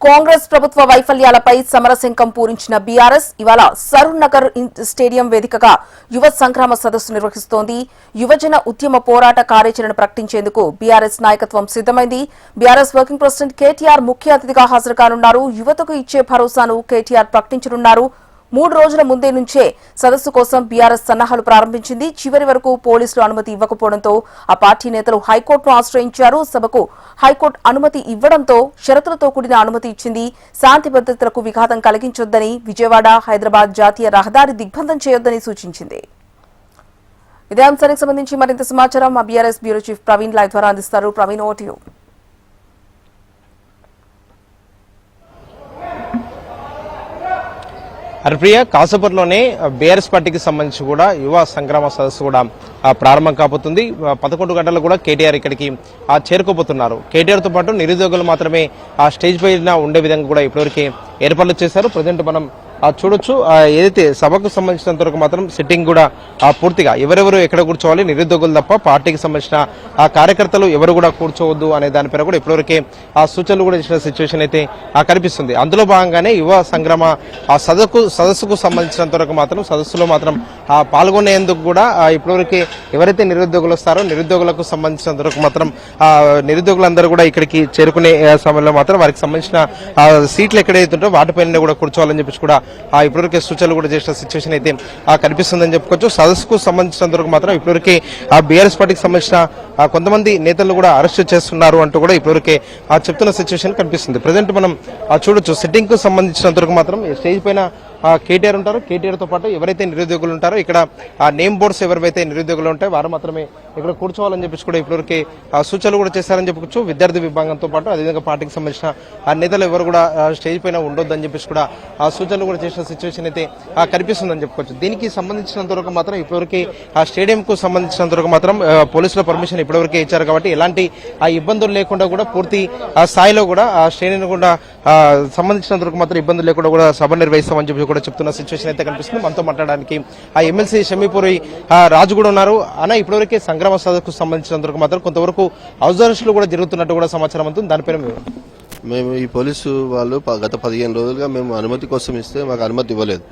కాంగ్రెస్ ప్రభుత్వ వైఫల్యాలపై సమరశంఖం పూరించిన బీఆర్ఎస్ ఇవాళ సరూర్ నగర్ స్టేడియం వేదికగా యువ సంగ్రామ సదస్సు నిర్వహిస్తోంది. యువజన ఉద్యమ పోరాట కార్యాచరణ ప్రకటించేందుకు బీఆర్ఎస్ నాయకత్వం సిద్దమైంది. బీఆర్ఎస్ వర్కింగ్ ప్రెసిడెంట్ కేటీఆర్ ముఖ్య అతిథిగా హాజరు కానున్నారు. యువతకు ఇచ్చే భరోసాను కేటీఆర్ ప్రకటించనున్నారు. 3 రోజుల ముందే నుంచే సదస్సు కోసం బీఆర్ఎస్ సన్నాహాలు ప్రారంభించింది. చివరి వరకు పోలీసులు అనుమతి ఇవ్వకపోవడంతో ఆ పార్టీ నేతలు హైకోర్టును ఆశ్రయించారు. సభకు హైకోర్టు అనుమతి ఇవ్వడంతో షరతులతో కూడిన అనుమతి ఇచ్చింది. శాంతి భద్రతలకు విఘాతం కలిగించొద్దని, విజయవాడ హైదరాబాద్ జాతీయ రహదారి దిగ్బంధం చేయొద్దని సూచించింది. ఇదే అంశానికి సంబంధించి మరింత సమాచారం మా BRS bureau chief Praveen live ద్వారా అందిస్తారు. Praveen, over to you. Haripriya, కాసేపట్లోనే బీఆర్ఎస్ పార్టీకి సంబంధించి కూడా యువ సంగ్రామ సదస్సు కూడా ప్రారంభం కాబోతుంది. 11 గంటలకు కూడా కేటీఆర్ ఇక్కడికి చేరుకోబోతున్నారు. కేటీఆర్తో పాటు నిరుద్యోగులు మాత్రమే ఆ స్టేజ్ పైన ఉండే విధంగా కూడా ఇప్పటివరకు ఏర్పాట్లు చేశారు. ప్రజెంట్ మనం చూడొచ్చు, ఏదైతే సభకు సంబంధించినంత వరకు మాత్రం సిట్టింగ్ కూడా పూర్తిగా ఎవరెవరు ఎక్కడ కూర్చోవాలి, నిరుద్యోగులు తప్ప పార్టీకి సంబంధించిన కార్యకర్తలు ఎవరు కూడా కూర్చోవద్దు అనే దానిపైన కూడా ఇప్పటివరకే సూచనలు కూడా ఇచ్చిన సిచ్యువేషన్ అయితే కనిపిస్తుంది. అందులో భాగంగానే యువ సంగ్రామ సదస్సుకు సంబంధించినంత వరకు మాత్రం సదస్సులో మాత్రం పాల్గొనేందుకు కూడా ఇప్పటివరకు ఎవరైతే నిరుద్యోగులు వస్తారో నిరుద్యోగులకు సంబంధించినంత వరకు మాత్రం నిరుద్యోగులందరూ కూడా ఇక్కడికి చేరుకునే సమయంలో మాత్రం వారికి సంబంధించిన సీట్లు ఎక్కడైతే ఉంటో వాటిపైన కూడా కూర్చోవాలని చెప్పేసి కూడా ఇప్పటివరకే సూచనలు కూడా చేసిన సిచ్యువేషన్ అయితే కనిపిస్తుందని చెప్పుకోవచ్చు. సదస్సుకు సంబంధించినంత వరకు మాత్రం ఇప్పటివరకే బీఆర్ఎస్ పార్టీకి సంబంధించిన కొంతమంది నేతలు కూడా అరెస్ట్ చేస్తున్నారు అంటూ కూడా ఇప్పటివరకే చెప్తున్న సిచ్యువేషన్ కనిపిస్తుంది. ప్రజెంట్ మనం చూడొచ్చు, సిట్టింగ్ కు సంబంధించినంత వరకు మాత్రం స్టేజ్ పైన కేటీఆర్ ఉంటారు. కేటీఆర్ తో పాటు ఎవరైతే నిరుద్యోగులు ఉంటారో ఇక్కడ నేమ్ బోర్డ్స్ ఎవరైతే నిరుద్యోగులు ఉంటాయో వారు మాత్రమే ఇక్కడ కూర్చోవాలని చెప్పేసి కూడా ఇప్పటివరకు సూచనలు కూడా చేశారని చెప్పుకోవచ్చు. విద్యార్థి విభాగంతో పాటు అదేవిధంగా పార్టీకి సంబంధించిన నేతలు ఎవరు కూడా స్టేజ్ పైన ఉండొద్దని చెప్పేసి కూడా సూచనలు కూడా చేసిన సిచ్యువేషన్ అయితే కనిపిస్తుందని చెప్పుకోవచ్చు. దీనికి సంబంధించినంత వరకు మాత్రం ఇప్పటివరకు స్టేడియం కు సంబంధించినంత వరకు మాత్రం పోలీసుల పర్మిషన్ ఇప్పటివరకే ఇచ్చారు కాబట్టి ఎలాంటి ఇబ్బందులు లేకుండా కూడా పూర్తి స్థాయిలో కూడా స్టేడియం కూడా సంబంధించినంత వరకు మాత్రం ఇబ్బందులు లేకుండా కూడా సభ నిర్వహిస్తామని చెప్పి కూడా చెప్తున్న సిచ్యువేషన్ అయితే కనిపిస్తుంది. మనతో మాట్లాడడానికి ఎమ్మెల్సీ షమీపూరి రాజు కూడా ఉన్నారు. అన్న, ఇప్పటివరకే సంగ్రామ సదస్సుకు సంబంధించినంత వరకు మాత్రం కొంతవరకు హౌస్ అరెస్టులు కూడా జరుగుతున్నట్టు కూడా సమాచారం అవుతుంది. దానిపైన మేము ఈ పోలీసు వాళ్ళు గత 15 రోజులుగా మేము అనుమతి కోసం ఇస్తే మాకు అనుమతి ఇవ్వలేదు.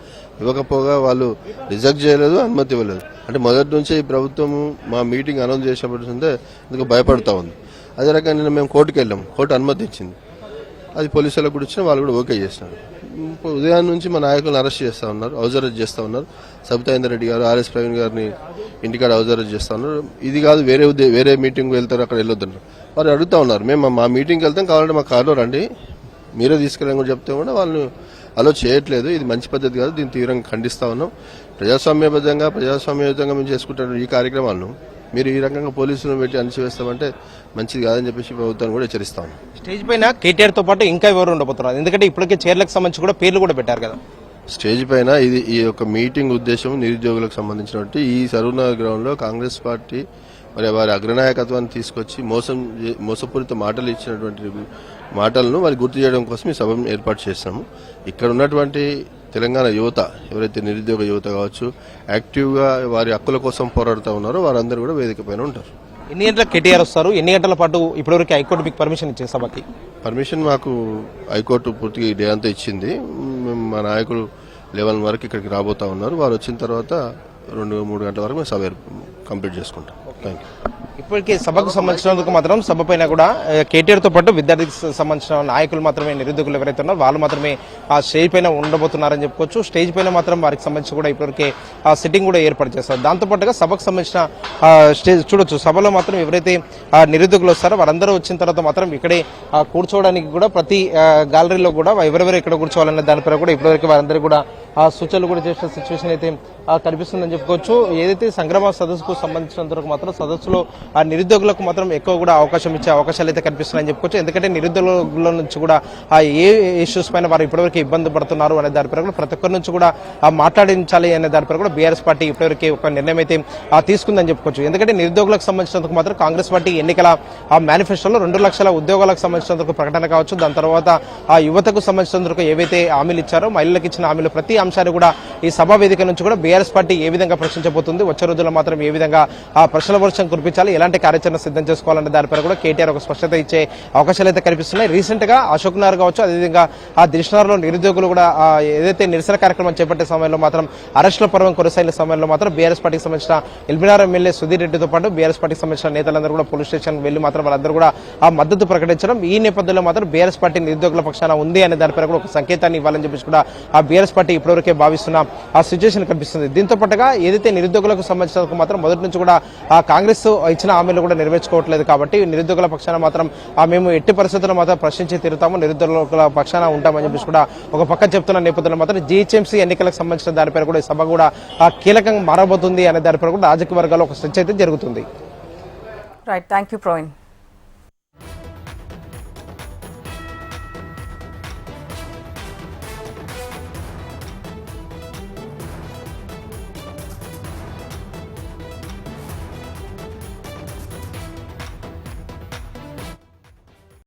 ఇవ్వకపోగా వాళ్ళు రిజెక్ట్ చేయలేదు, అనుమతి ఇవ్వలేదు. అంటే మొదటి నుంచే ఈ ప్రభుత్వం మా మీటింగ్ అనౌన్స్ చేసినప్పటి నుంచే ఎందుకు భయపడతా ఉంది. అదే రకంగా నిన్న మేము కోర్టుకు వెళ్ళాం, కోర్టు అనుమతి ఇచ్చింది. అది పోలీసులకు కూడా ఇచ్చిన, వాళ్ళు కూడా ఓకే చేసినారు. ఉదయం నుంచి మా నాయకులను అరెస్ట్ చేస్తా ఉన్నారు, హౌస్ అరెస్ట్ చేస్తా ఉన్నారు. సబితా రెడ్డి గారు, ఆర్ఎస్ ప్రవీణ్ గారిని ఇంటికాడ హౌస్ అరెస్ట్ చేస్తా ఉన్నారు. ఇది కాదు, వేరే మీటింగ్ వెళ్తారు, అక్కడ వెళ్ళొద్దున్నారు. వారు అడుగుతా ఉన్నారు, మేము మా మీటింగ్కి వెళ్తాం, కావాలంటే మా కార్లో రండి, మీరే తీసుకెళ్ళని కూడా చెప్తే కూడా వాళ్ళు అలో చేయట్లేదు. ఇది మంచి పద్ధతి కాదు, దీన్ని తీవ్రంగా ఖండిస్తా ఉన్నాం. ప్రజాస్వామ్యయుతంగా మేము చేసుకుంటున్న ఈ కార్యక్రమాలను మీరు ఈ రకంగా పోలీసులను పెట్టి అణచివేస్తామంటే మంచిది కాదని చెప్పేసి ప్రభుత్వాన్ని కూడా హెచ్చరిస్తాం. స్టేజ్ పైన కేటీఆర్ తో పాటు ఇంకా ఎవరు ఉండబోతున్నారు? ఎందుకంటే ఇప్పటికే చైర్లకు సంబంధించి కూడా పేర్లు కూడా పెట్టారు కదా స్టేజ్ పైన. ఈ యొక్క మీటింగ్ ఉద్దేశం నిరుద్యోగులకు సంబంధించినటువంటి ఈ సరూర్ నగర్ గ్రౌండ్ లో కాంగ్రెస్ పార్టీ మరి వారి అగ్రనాయకత్వాన్ని తీసుకొచ్చి మోసపూరిత మాటలు ఇచ్చినటువంటి మాటలను వారి గుర్తు చేయడం కోసం ఈ సభను ఏర్పాటు చేస్తాము. ఇక్కడ ఉన్నటువంటి తెలంగాణ యువత, ఎవరైతే నిరుద్యోగ యువత కావచ్చు, యాక్టివ్గా వారి హక్కుల కోసం పోరాడుతూ ఉన్నారో వారందరూ కూడా వేదిక పైన ఉంటారు. ఎన్ని గంటలకు కేటీఆర్ వస్తారు? ఎన్ని గంటల పాటు ఇప్పటివరకు హైకోర్టు మీకు పర్మిషన్ ఇచ్చే సభకి? పర్మిషన్ మాకు హైకోర్టు పూర్తిగా డే అంతా ఇచ్చింది. మా నాయకులు 11 వరకు ఇక్కడికి రాబోతా ఉన్నారు. వారు వచ్చిన తర్వాత 2-3 గంటల వరకు మేము సభ కంప్లీట్ చేసుకుంటాం. Thank you. ఇప్పటికే సభకు సంబంధించినందుకు మాత్రం సభ పైన కూడా కేటీఆర్ తో పాటు విద్యార్థికి సంబంధించిన నాయకులు మాత్రమే, నిరుద్యోగులు ఎవరైతే ఉన్నారో వాళ్ళు మాత్రమే ఆ స్టేజ్ పైన ఉండబోతున్నారని చెప్పుకోవచ్చు. స్టేజ్ పైన మాత్రం వారికి సంబంధించి కూడా ఇప్పటివరకే సిట్టింగ్ కూడా ఏర్పాటు చేస్తారు. దాంతో పాటుగా సభకు సంబంధించిన స్టేజ్ చూడొచ్చు, సభలో మాత్రం ఎవరైతే నిరుద్యోగులు వస్తారో వారందరూ వచ్చిన తర్వాత మాత్రం ఇక్కడే కూర్చోవడానికి కూడా ప్రతి గ్యాలరీలో కూడా ఎవరెవరు ఇక్కడ కూర్చోవాలనే దానిపై కూడా ఇప్పటివరకు వారందరూ కూడా సూచనలు కూడా చేసిన సిచ్యువేషన్ అయితే కనిపిస్తుందని చెప్పుకోవచ్చు. ఏదైతే సంగ్రామ సదస్సుకు సంబంధించినంత వరకు మాత్రం సదస్సులో నిరుద్యోగులకు మాత్రం ఎక్కువ కూడా అవకాశం ఇచ్చే అవకాశాలు అయితే కనిపిస్తున్నాయని చెప్పుకోవచ్చు. ఎందుకంటే నిరుద్యోగుల నుంచి కూడా ఏ ఇష్యూస్ పైన వారు ఇప్పటివరకు ఇబ్బంది పడుతున్నారు అనే దానిపై కూడా ప్రతి ఒక్కరి నుంచి కూడా మాట్లాడించాలి అనే దానిపై కూడా బీఆర్ఎస్ పార్టీ ఇప్పటివరకు ఒక నిర్ణయం అయితే తీసుకుందని చెప్పుకోవచ్చు. ఎందుకంటే నిరుద్యోగులకు సంబంధించినందుకు మాత్రం కాంగ్రెస్ పార్టీ ఎన్నికల మేనిఫెస్టోలో 2 లక్షల ఉద్యోగాలకు సంబంధించినందుకు ప్రకటన కావచ్చు, దాని తర్వాత యువతకు సంబంధించినందుకు ఏవైతే హామీలు ఇచ్చారో మహిళలకు ఇచ్చిన హామీలు ప్రతి అంశాన్ని కూడా ఈ సభా వేదిక నుంచి కూడా బీఆర్ఎస్ పార్టీ ఏ విధంగా ప్రశ్నించబోతుంది, వచ్చే రోజుల్లో మాత్రం ఏ విధంగా ఆ ప్రశ్నల వర్షం కురిపించాలి, ఎలాంటి కార్యాచరణ సిద్ధం చేసుకోవాలనే దానిపై కూడా కేటీఆర్ ఒక స్పష్టత ఇచ్చే అవకాశాలు అయితే కనిపిస్తున్నాయి. రీసెంట్ గా అశోక్ నగర్ కావచ్చు, అదేవిధంగా ఆ దిల్షనగర్లో నిరుద్యోగులు కూడా ఏదైతే నిరసన కార్యక్రమం చేపట్టే సమయంలో మాత్రం అరెస్టుల పర్వం కొనసాగిన సమయంలో మాత్రం బీఆర్ఎస్ పార్టీకి సంబంధించిన ఎల్బీనగర్ ఎమ్మెల్యే సుధీర్ రెడ్డితో పాటు బీఆర్ఎస్ పార్టీకి సంబంధించిన నేతలందరూ కూడా పోలీస్ స్టేషన్ వెళ్లి మాత్రం వాళ్ళందరూ కూడా ఆ మద్దతు ప్రకటించడం, ఈ నేపథ్యంలో మాత్రం బీఆర్ఎస్ పార్టీ నిరుద్యోగుల పక్షాన ఉంది అనే దానిపై కూడా ఒక సంకేతాన్ని ఇవ్వాలని చెప్పేసి కూడా ఆ బీఆర్ఎస్ పార్టీ ఇప్పటివరకే భావిస్తున్న ఆ సిచ్యువేషన్ కనిపిస్తుంది. దీంతో పాటుగా ఏదైతే నిరుద్యోగులకు సంబంధించిన మాత్రం మొదటి నుంచి కూడా ఆ కాంగ్రెస్ ఇచ్చిన హామీలు కూడా నెరవేర్చుకోవట్లేదు కాబట్టి నిరుద్యోగుల పక్షాన మాత్రం మేము ఎట్టి పరిస్థితుల్లో మాత్రం ప్రశ్నించి తీరుతాము, నిరుద్యోగుల పక్షాన ఉంటామని చెప్పేసి కూడా ఒక పక్క చెప్తున్న నేపథ్యంలో మాత్రం జీహెచ్ఎంసీ ఎన్నికలకు సంబంధించిన దానిపై కూడా ఈ సభ కూడా కీలకంగా మారబోతుంది అనే దానిపై కూడా రాజకీయ వర్గాల్లో ఒక చర్చ అయితే జరుగుతుంది. Right, thank you Praveen.